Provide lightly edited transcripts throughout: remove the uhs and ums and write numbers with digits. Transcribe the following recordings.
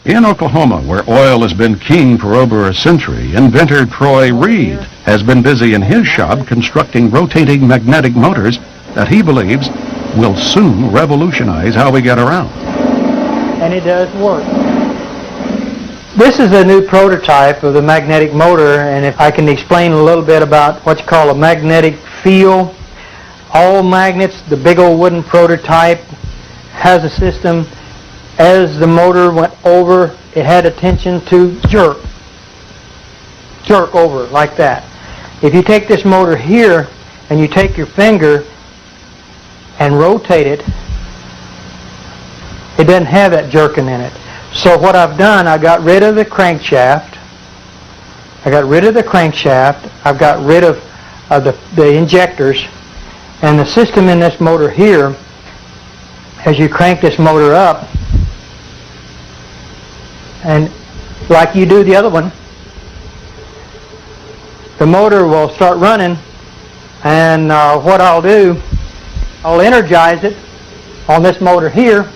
In Oklahoma, where oil has been king for over a century, inventor Troy Reed has been busy in his shop constructing rotating magnetic motors that he believes will soon revolutionize how we get around. And it does work. This is a new prototype of the magnetic motor, and if I can explain a little bit about what you call a magnetic field. All magnets, the big old wooden prototype, has a system. As the motor went over, it had a tension to jerk over like that. If you take this motor here and you take your finger and rotate it, it doesn't have that jerking in it. So what I've done, I got rid of the crankshaft. I've got rid of the injectors, and the system in this motor here, as you crank this motor up, and like you do the other one, the motor will start running, and what I'll do, I'll energize it on this motor here.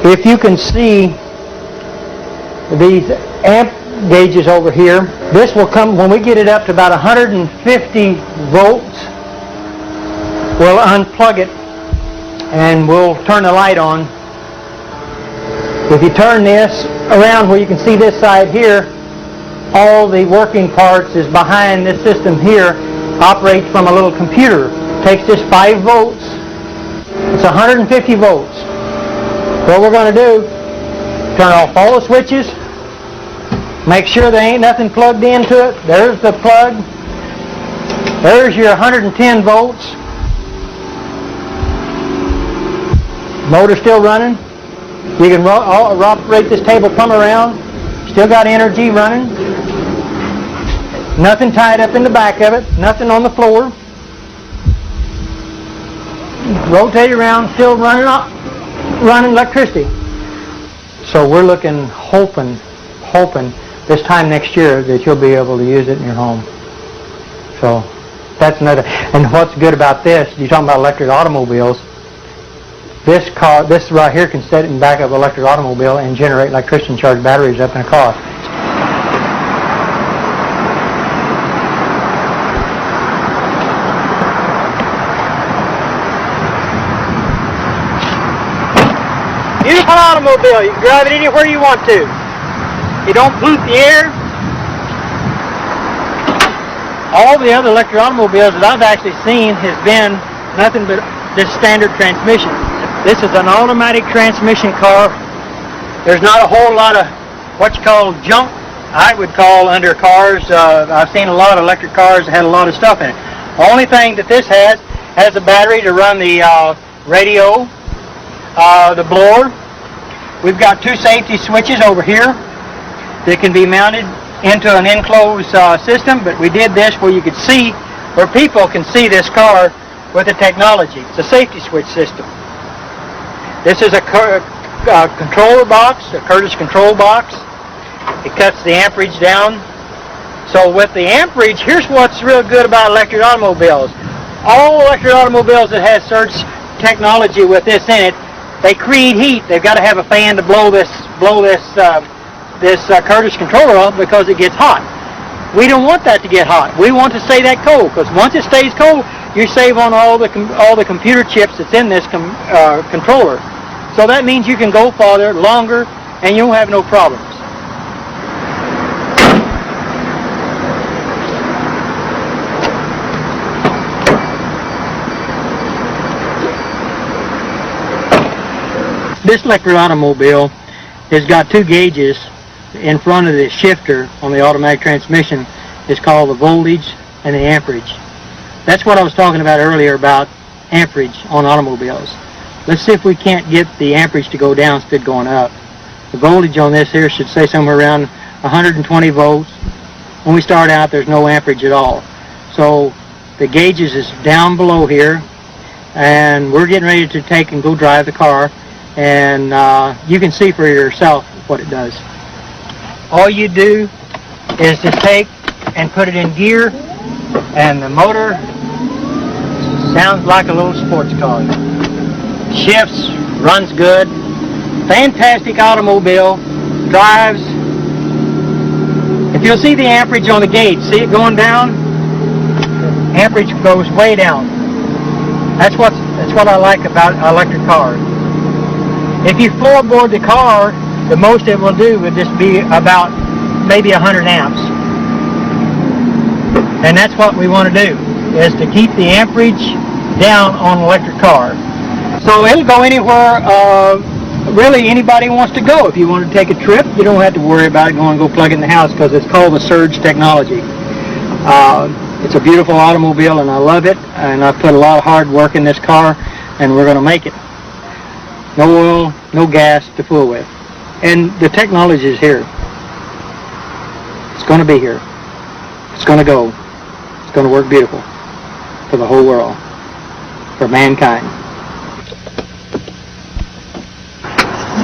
If you can see these amp gauges over here, this will come, when we get it up to about 150 volts, we'll unplug it and we'll turn the light on. If you turn this around where you can see this side here, all the working parts is behind this system here, operates from a little computer. Takes this 5 volts, it's 150 volts. What we're going to do, turn off all the switches, make sure there ain't nothing plugged into it. There's the plug. There's your 110 volts. Motor still running. You can operate this table plumb around. Still got energy running. Nothing tied up in the back of it. Nothing on the floor. Rotate around. Still running electricity. So we're hoping this time next year that you'll be able to use it in your home. So that's another. And what's good about this? You're talking about electric automobiles. This right here can sit in the back of an electric automobile and generate electricity and charge batteries up in a car. Beautiful automobile. You can drive it anywhere you want to. You don't pollute the air. All the other electric automobiles that I've actually seen has been nothing but this standard transmission. This is an automatic transmission car. There's not a whole lot of what you call junk, I would call, under cars. I've seen a lot of electric cars that had a lot of stuff in it. The only thing that this has a battery to run the radio, the blower. We've got 2 safety switches over here that can be mounted into an enclosed system, but we did this where you could see, where people can see this car with the technology. It's a safety switch system. This is a controller box, a Curtis control box. It cuts the amperage down. So with the amperage, here's what's real good about electric automobiles. All electric automobiles that have surge technology with this in it, they create heat. They've got to have a fan to blow this Curtis controller off because it gets hot. We don't want that to get hot. We want to stay that cold, because once it stays cold, you save on all the computer chips that's in this controller. So that means you can go farther, longer, and you'll have no problems. This electric automobile has got 2 gauges in front of the shifter on the automatic transmission. It's called the voltage and the amperage. That's what I was talking about earlier about amperage on automobiles. Let's see if we can't get the amperage to go down instead of going up. The voltage on this here should say somewhere around 120 volts. When we start out, there's no amperage at all. So the gauges is down below here, and we're getting ready to take and go drive the car, and you can see for yourself what it does. All you do is to take and put it in gear, and the motor sounds like a little sports car. Shifts runs good, fantastic automobile, drives. If you'll see the amperage on the gauge, see it going down? Amperage goes way down. That's what I like about electric cars. If you floorboard the car, the most it will do would just be about maybe 100 amps. And that's what we want to do, is to keep the amperage down on an electric car. So it'll go anywhere really anybody wants to go. If you want to take a trip, you don't have to worry about it going to go plug it in the house, because it's called the Surge technology. It's a beautiful automobile and I love it, and I've put a lot of hard work in this car, and we're going to make it. No oil, no gas to fool with. And the technology is here. It's going to be here. It's going to go. It's going to work beautiful for the whole world, for mankind.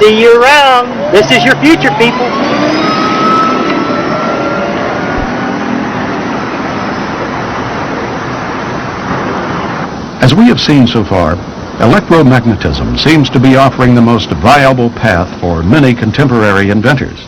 See you around. This is your future, people. As we have seen so far, electromagnetism seems to be offering the most viable path for many contemporary inventors.